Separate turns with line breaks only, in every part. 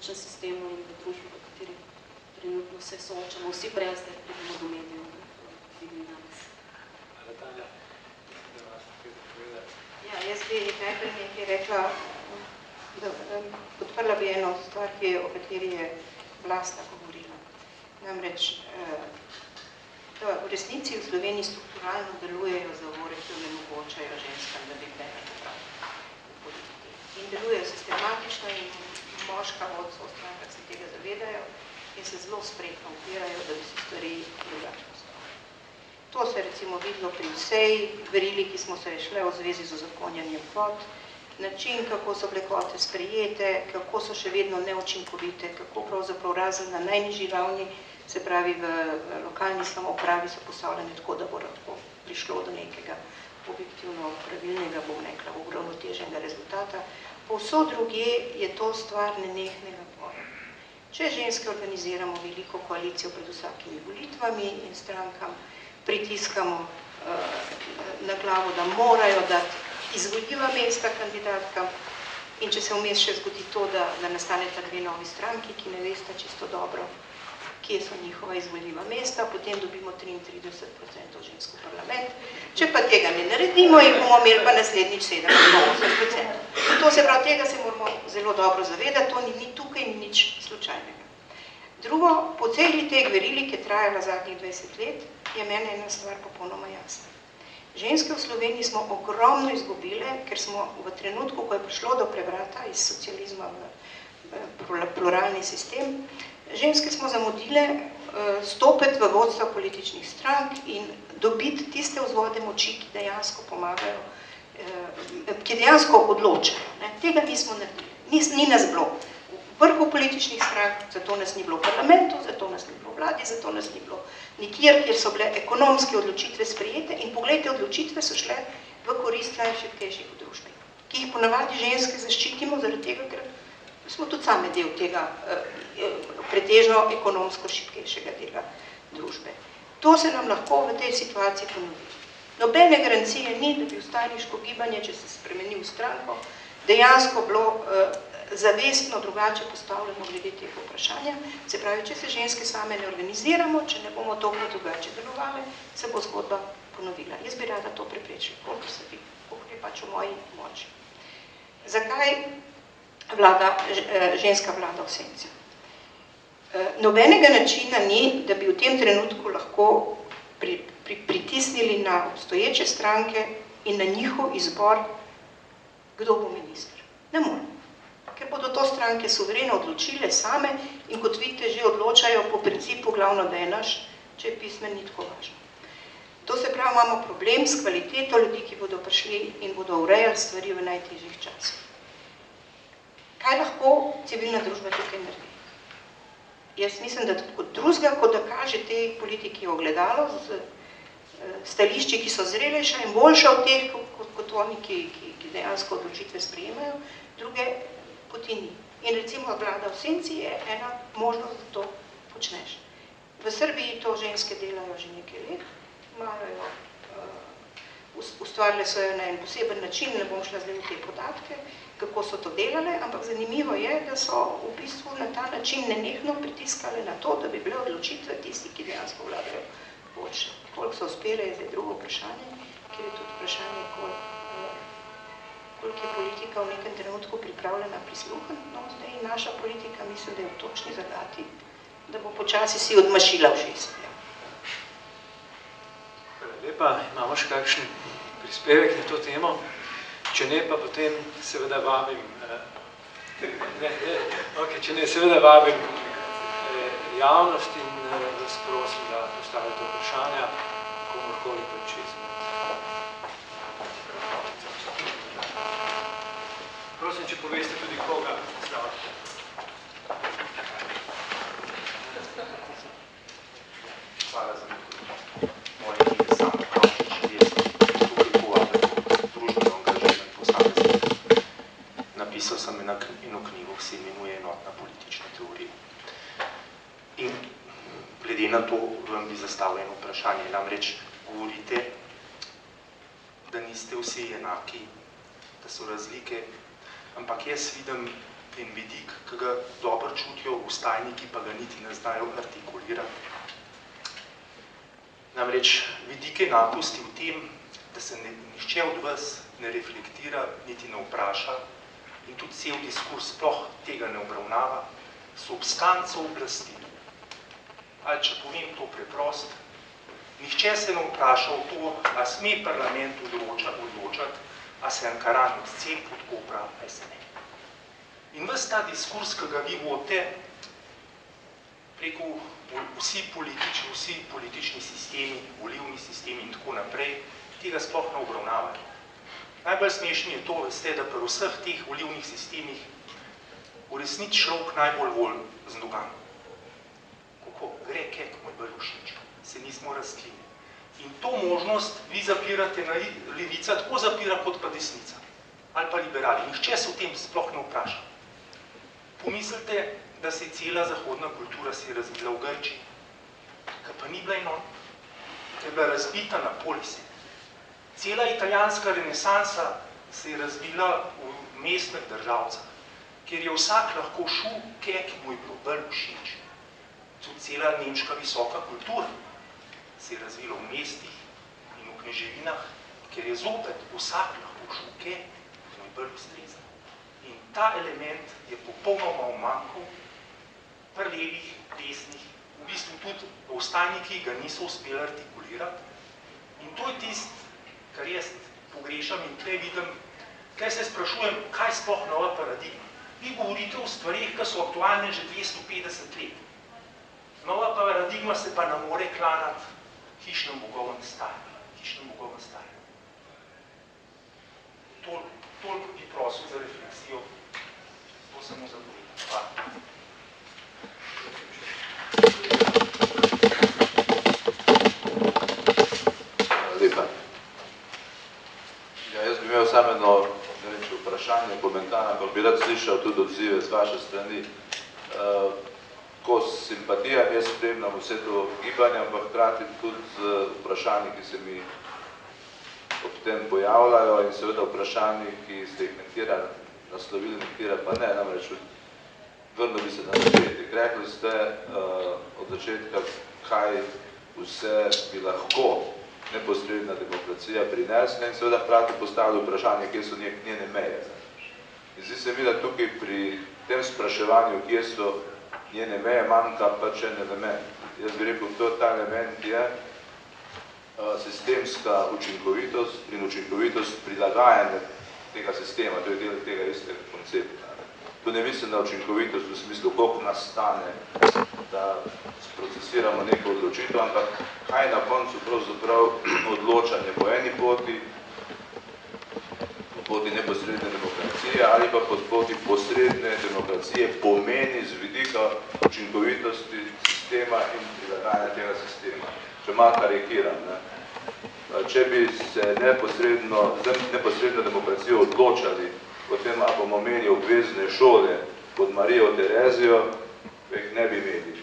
političnem sistemu in v družbi, v kateri trenutno se soočamo. Vsi prej, zdaj pridemo do medijev, vidim danes.
Ali Tanja, da vas nekaj zapovedati?
Ja, jaz bi najprej nekaj rekla, podprla bi eno stvar, o kateri je Vlasta govorila. Namreč, da v resnici v Sloveniji strukturalno delujejo zavore, ki onemogočajo ženskam, da bi bile popravljene v politiki. In delujejo sistematično in moška vodstvo v strankah se tega zavedajo in se zelo spretno upirajo, da bi se stvari drugače postavili. To se je recimo videlo pri vsej verili, ki smo se šle v zvezi z uzakonjanjem kvot, način, kako so bile kvote sprejete, kako so še vedno neučinkovite, kako pravzaprav razen na najnižji ravni, se pravi v lokalni samoupravi so postavljene tako, da bo lahko prišlo do nekega objektivno pravilnega, bom rekla, uravnoteženega rezultata. Povsod drugje je to stvar nenehnega boja. Če ženske organiziramo veliko koalicijo pred vsakimi volitvami in strankam pritiskamo na glavo, da morajo dati izvoljiva mesta kandidatkam in če se vmes še zgodi to, da nastaneta dve novi stranki, ki ne veste čisto dobro, kje so njihova izvoljiva mesta, potem dobimo 33% žensk v parlament. Če pa tega ne naredimo, jih bomo imeli pa naslednjič 7-8%. To se pravi, tega se moramo zelo dobro zavedati, to ni tukaj ni nič slučajnega. Drugo, po celi tej verili, ki je trajala zadnjih 20 let, je meni ena stvar popolnoma jasna. Ženske v Sloveniji smo ogromno izgubile, ker smo v trenutku, ko je prišlo do prevrata iz socializma v pluralni sistem, ženske smo zamudile stopiti v vodstvo političnih strank in dobiti tiste vzvode moči, ki dejansko pomagajo, ki dejansko odločajo. Tega nismo naredili, ni nas bilo v vrhu političnih strank, zato nas ni bilo v parlamentu, zato nas ni bilo v vladi, zato nas ni bilo nikjer, kjer so bile ekonomske odločitve sprejete in poglejte, odločitve so šle v korist najšibkejših v družbi, ki jih ponavadi ženske zaščitimo zaradi tega, ker smo tudi same del tega pretežno ekonomsko šibkejšega dela družbe. To se nam lahko v tej situaciji ponovi. Nobene garancije ni, da bi vstajniško gibanje, če se spremeni v stranko, dejansko bilo zavestno drugače postavljamo glede teh vprašanja. Se pravi, če se ženske same ne organiziramo, če ne bomo toliko drugače delovali, se bo zgodba ponovila. Jaz bi rada to preprečila, koliko je pač v moji moči. Zakaj ženska vlada v senci? Nobenega načina ni, da bi v tem trenutku lahko pritisnili na obstoječe stranke in na njihov izbor, kdo bo minister. Ne more. Ker bodo to stranke suvereno odločile same in kot vidite, že odločajo po principu glavno, da je naš, če je pismen, ni tako važno. To se pravi, imamo problem s kvaliteto ljudi, ki bodo prišli in bodo urejali stvari v najtežjih časih. Kaj lahko civilna družba tukaj naredi? Jaz mislim, da kot drugega, kot da kaže te politiki ogledalo z stališči, ki so zrelejša in boljša od teh, kot oni, ki dejansko odločitve sprejemajo, druge poti ni. In recimo vlada v senci je ena možnost, da to počneš. V Srbiji to ženske delajo že nekaj let, ustvarile so jo na en poseben način, ne bom šla zdaj v te podatke, kako so to delale, ampak zanimivo je, da so v bistvu na ta način nenehno pritiskale na to, da bi bile odločitve tisti, ki dejansko vladajo boljše. Koliko so uspele, je zdaj drugo vprašanje, ker je tudi vprašanje, koliko je politika v nekem trenutku pripravljena prisluhniti. No, zdaj naša politika mislim, da je v točni zagati, da bo počasi si odmašila v šest.
Hvala lepa. Imamo še kakšen prispevek na to temo? Če ne, pa potem seveda vabim javnost in vas prosim, da postavite vprašanja komorkoli pa čez. Prosim, če poveste tudi koga stavite.
Hvala za moje ime Samo Kavčič, jaz tukaj povabim družbeno angažiran posameznik. Napisal sem eno knjigo, ki se imenuje Enotna politična teorija. In glede na to vam bi zastavil eno vprašanje. Namreč govorite, da niste vsi enaki, da so razlike, ampak jaz vidim in vidik, ki ga dobro čutijo vstajniki, pa ga niti ne znajo artikulirati. Namreč vidik enakosti v tem, da se nihče od vas ne reflektira, niti ne vpraša in tudi cel diskurs sploh tega ne obravnava, substanco oblasti. Ali če povem to preprosto, nihče se ne vpraša v to, a sme parlament odločati, a se Ankaran odcep od Kopra, a se ne. In ves ta diskurs, ki ga vi vodite, preko vsi politični sistemi, volilni sistemi in tako naprej, tega sploh ne obravnavajo. Najbolj smešni je to, veste, da pri vseh teh volilnih sistemih v resnici človek najbolj volj z nogami. Kako gre, kek moj bolj všeč, se nismo razklili. In to možnost vi zapirate na levica, tako zapira kot pa desnica. Ali pa liberali. Nihče se v tem sploh ne vpraša. Pomislite, da se je cela zahodna kultura se je razvila v Grčiji, ki pa ni bila enotna, ki je bila razbita na polise. Cela italijanska renesansa se je razvila v mestnih državcah, kjer je vsak lahko šel, kek mu je bilo bolj všeč. Tudi cela nemška visoka kultura se je razvila v mestih in v kneževinah, kjer je zopet vsak lahko šel, kek mu je bolj ustrezal. In ta element je popolnoma umanjkal pri levih, desnih, v bistvu tudi vstajniki ga niso uspeli artikulirati. In to je tisto, kar jaz pogrešam in tukaj vidim, tukaj se sprašujem, kaj sploh nova paradigma. Vi govorite o stvarih, ki so aktualne že 250 let. Nova paradigma se pa ne more klanati hišnem bogovem stajanju. Toliko bi prosil za refleksijo, to samo za povedati. Hvala.
Lepa. Ja, jaz bi imel samo eno vprašanje, komentar, ampak bi rad slišal tudi odzive z vaše strani. Ko s simpatijami jaz spremljam vse to gibanje, ampak hkrati tudi z vprašanji, ki se mi ob tem pojavljajo in seveda vprašanji, ki ste jih nekatera naslovili, nekatera pa ne, namreč vrnil bi se na začetek. Rekli ste od začetka, kaj vse bi lahko neposredna demokracija prinesla in seveda hkrati postavili vprašanje, kje so njene meje. In zdi se mi, da tukaj pri tem spraševanju, kje so njene meje, manjka pač en element. Jaz bi rekel, ta element je sistemska učinkovitost in učinkovitost prilagajanja tega sistema, to je del tega istega koncepta. Tu ne mislim na učinkovitost v smislu, koliko nastane, da sprocesiramo neko odločitev, ampak kaj na koncu pravzaprav odločanje po eni poti, po poti neposredne demokracije ali pa po poti posredne demokracije pomeni z vidika učinkovitosti sistema in prilagajanja tega sistema. Če malo karikiram, če bi se neposredno demokracijo odločali, potem ali bomo imeli obvezne šole pod Marijo Terezijo, jih ne bi imeli.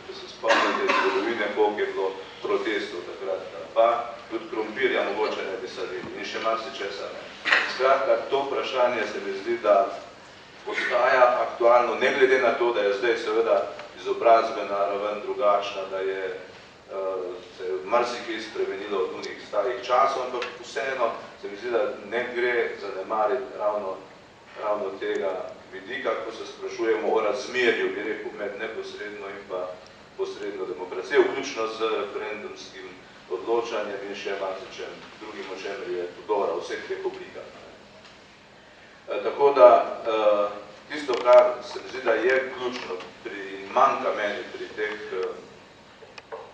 Če se spomnite zgodovine, koliko je bilo protestov takrat, pa tudi krompirja mogoče ne bi sadili in še marsičesa ne. Skratka, to vprašanje se mi zdi, da postaja aktualno, ne glede na to, da je zdaj seveda izobrazbena raven drugačna, da se je marsikaj spremenilo od unih starih časov, ampak vseeno se mi zdi, da ne gre zanemariti ravno tega vidika, ko se sprašujemo o razmerju, bi rekel, med neposredno in pa posredno demokracijo, vključno z referendumskim odločanjem in še marsičem drugim, o čemer je govora v vseh teh oblikah. Tako da tisto, kar se mi zdi, da je ključno pri manjka meni pri teh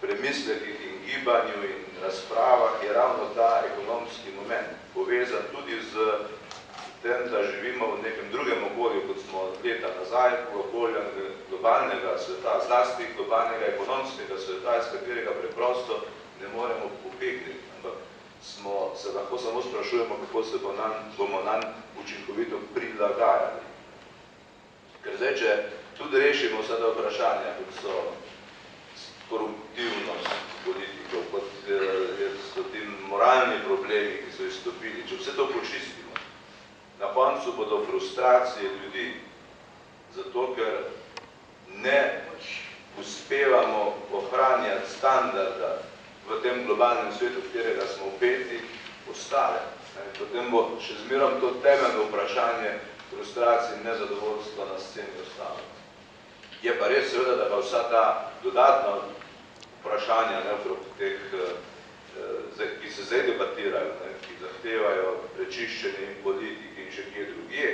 premislekih in gibanju in razpravah, je ravno ta ekonomski moment, povezan tudi z tem, da živimo v nekem drugem okolju, kot smo leta nazaj, v okolju globalnega sveta, zlasti globalnega ekonomskega sveta, iz katerega preprosto ne moremo pobegniti, ampak se lahko samo sprašujemo, kako se bomo nam učinkovito prilagajali. Ker zdaj, če tudi rešimo vse te vprašanja, kot so koruptivnost politikov, kot so ti moralni problemi, ki so izstopili, če vse to počistimo, na koncu bodo frustracije ljudi zato ker ne uspevamo ohranjati standarda v tem globalnem svetu, v katerega smo vpeti, ostale. Potem bo še zmerom to temeljno vprašanje frustracij in nezadovoljstva na sceni ostalo. Je pa res seveda, da pa vsa ta dodatna vprašanja, okrog teh, ki se zdaj debatirajo, ki zahtevajo prečiščenje in politiki in še kje drugje,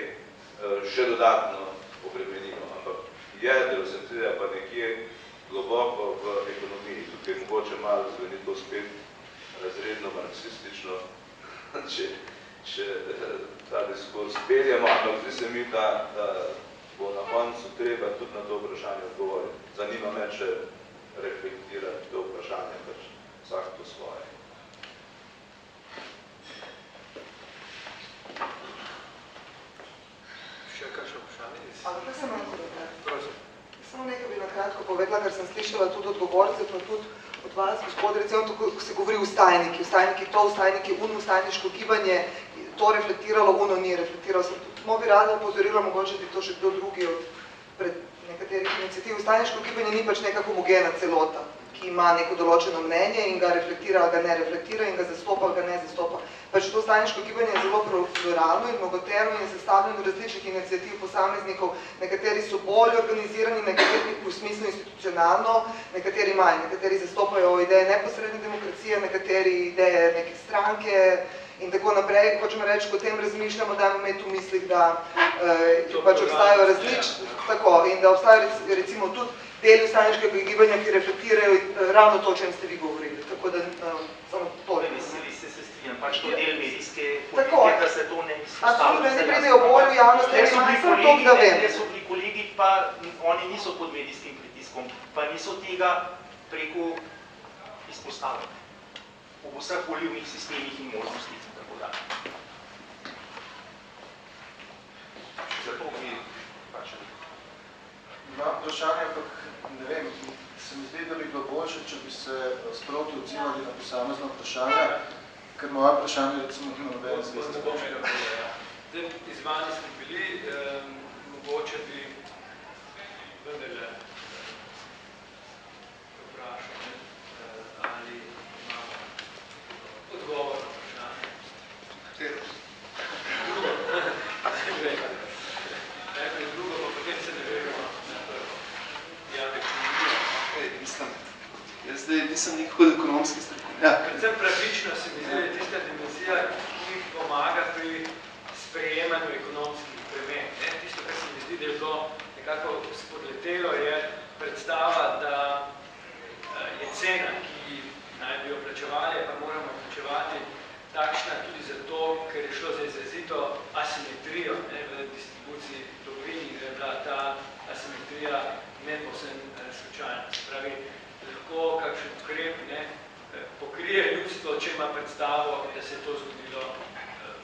še dodatno obremenimo. Ampak jedro se treba pa nekje globoko v ekonomiji. Tukaj mogoče malo zveni to spet razredno marksistično, če ta diskurs peljemo, ampak zdi se mi, da bo na koncu treba tudi na to vprašanje odgovoriti. Zanima me, če reflektirati to vprašanje, pač vsak to svoje.
Še kakšno vprašanje?
Ampak kaj sem manjko rekla? Samo nekaj bi na kratko povedala, ker sem slišala tudi od govorcev, pa tudi od vas, gospod, recimo, ko se govori vstajniki, vstajniki to, vstajniki uno, vstajniško gibanje, to reflektiralo, uno ni reflektiralo. Mo bi rada upozorila, mogoče bi to še kdo drugi od pred nekaterih iniciativ. Vstajniško gibanje ni pač neka homogena celota, ki ima neko določeno mnenje in ga reflektira, ga ne reflektira in ga zastopa, ga ne zastopa. Pač to vstajniško gibanje je zelo pluralno in mnogotero in je sestavljeno različnih iniciativ posameznikov. Nekateri so bolj organizirani, nekateri v smislu institucionalno, nekateri manj, nekateri zastopajo ideje neposredne demokracije, nekateri ideje neke stranke in tako naprej. Hočem reči, ko o tem razmišljamo, dajmo imeti v mislih, da pač obstajajo različni, tako, in da obstajajo recimo tudi deli vstajniškega gibanja, ki reflektirajo ravno to, o čem ste vi govorili. Tako da samo to ne mislim.
Pač to del medijske politike, da se to ne izpostavlja.
Absolutno, ne pridejo bolj v javnost, ne samo to, da vem.
Ne so bili kolegi, pa oni niso pod medijskim pritiskom, pa niso tega preko izpostavljali. V vseh volivnih sistemih in možnostih in tako dalje.
Zato mi pač
imam vprašanje, ampak ne vem, se mi zdi, da bi bilo boljše, če bi se sproti odzivali na posamezno vprašanje, ker moja vprašanje recimo ima nobene zveze.
Izvani smo bili, mogoče bi vendarle vprašali, ali imamo odgovor na vprašanje.
Katero?
Najprej drugo, pa potem se ne vemo na prvo.
Mislim, jaz zdaj nisem nikoli ekonomski strokovnjak.
Predvsem pravično se mi zdi, tista dimenzija, ki pomaga pri sprejemanju ekonomskih bremen. Tisto, kar se mi zdi, da je bilo nekako spodletelo, je predstava, da je cena, ki naj bi jo plačevali, pa moramo plačevati, takšna tudi zato, ker je šlo za izrazito asimetrijo v distribuciji dobrin in je bila ta asimetrija ne povsem slučajna. Se pravi, lahko kakšen ukrep pokrije ljudstvo, če ima predstavo, da se je to zgodilo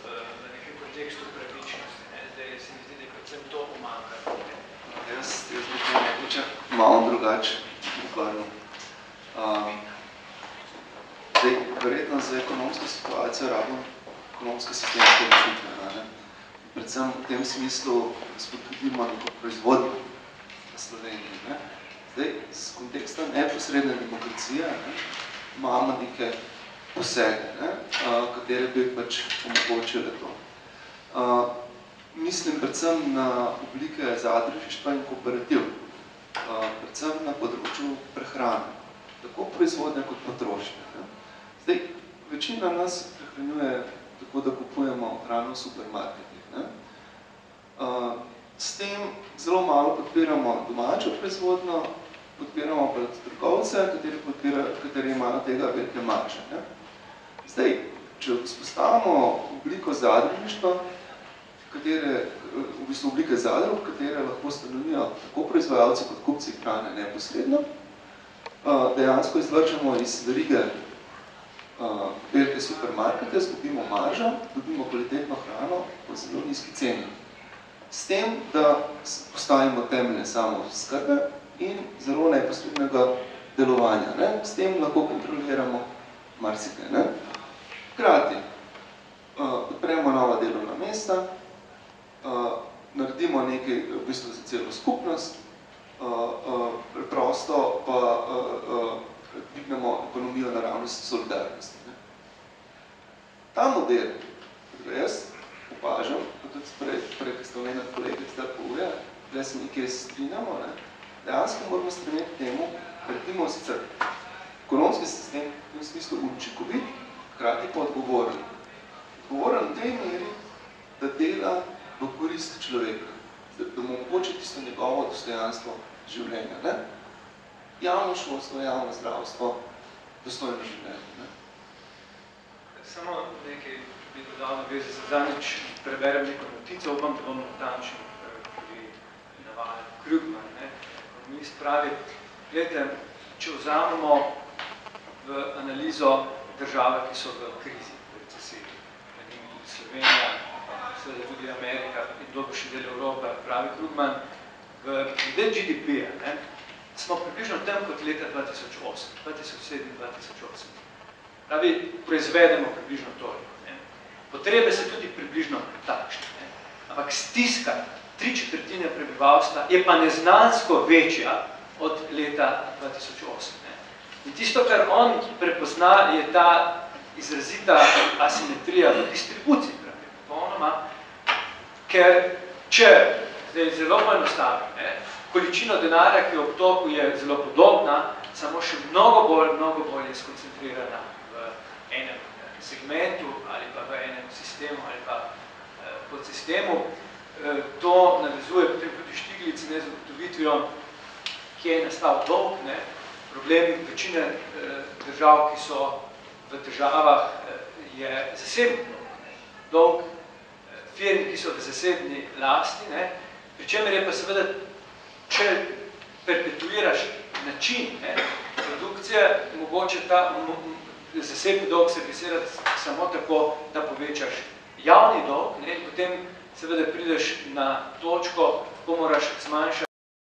v nekem kontekstu pravičnosti. Zdaj se mi zdi, da je predvsem to pomanjkalo.
Jaz bi to mogoče malo drugače ukvarjal. Zdaj, verjetno za ekonomsko situacijo rabimo ekonomske sistemske rešitve. Predvsem v tem smislu spodbudimo neko proizvodnjo v Sloveniji. Zdaj, z konteksta neposredne demokracije imamo neke posege, katere bi pač omogočile to. Mislim predvsem na oblike zadružništva in kooperativ, predvsem na področju prehrane, tako proizvodnje kot potrošnje. Zdaj, večina nas prehranjuje tako, da kupujemo hrano v supermarketih. S tem zelo malo podpiramo domačo proizvodnjo, podpiramo pa trgovce, kateri imajo tega velike marže. Zdaj, če vzpostavimo obliko zadružništva, v bistvu oblike zadrug, katere lahko stanovijo tako proizvajalci kot kupci hrane neposredno, dejansko izvrčamo iz verige velike supermarkete, zgubimo maržo, dobimo kvalitetno hrano po zelo nizki ceni. S tem, da postavimo temelje samooskrbe in zelo neposrednega delovanja. S tem lahko kontroliramo marsikaj. Hkrati odpremo nova delovna mesta, naredimo nekaj v bistvu za celo skupnost, preprosto pa dvignemo ekonomijo na ravni solidarnosti. Ta model, ki jaz opažam, pa tudi prej, ki ste omenili kolege, ki ste povija, da se nekaj strinjamo, dejansko moramo stremeti temu, da naredimo sicer ekonomski sistem v tem smislu učinkovit, hkrati pa odgovoren. Odgovoren v tej meri, da dela v korist človeka, da mu omogoči tisto njegovo dostojanstvo življenja. Ne? Javno šolstvo, javno zdravstvo, dostojno življenje. Ne?
Samo nekaj bi dodal na vezi, za zadnjič preberem neko notico, upam, da bom natančen pri navajanju Krugman. Ekonomist pravi, gledajte, če vzamemo v analizo države, ki so v krizi, v recesiji, Slovenija, seveda tudi Amerika in dobrši del Evrope, pravi Krugman, v GDP-ja smo približno tam kot leta 2008, 2007-2008. Pravi, proizvedemo približno toliko. Potrebe so tudi približno takšne. Ampak stiska 3/4 prebivalstva je pa neznansko večja od leta 2008. In tisto, kar on prepozna, je ta izrazita asimetrija v distribuciji, popolnoma, ker če, zdaj zelo poenostavim, količino denarja, ki je v obtoku, je zelo podobna, samo še mnogo bolj je skoncentrirana v enem segmentu ali pa v enem sistemu ali pa podsistemu. To navezuje potem tudi Štiglic z ugotovitvijo, kje je nastal dolg. Problem večine držav, ki so v težavah, je zasebni dolg, firm, ki so v zasebni lasti, pri čemer je pa seveda, če perpetuiraš način produkcije, mogoče ta zasebni dolg servisirati samo tako, da povečaš javni dolg, in potem seveda prideš na točko, ko moraš zmanjšati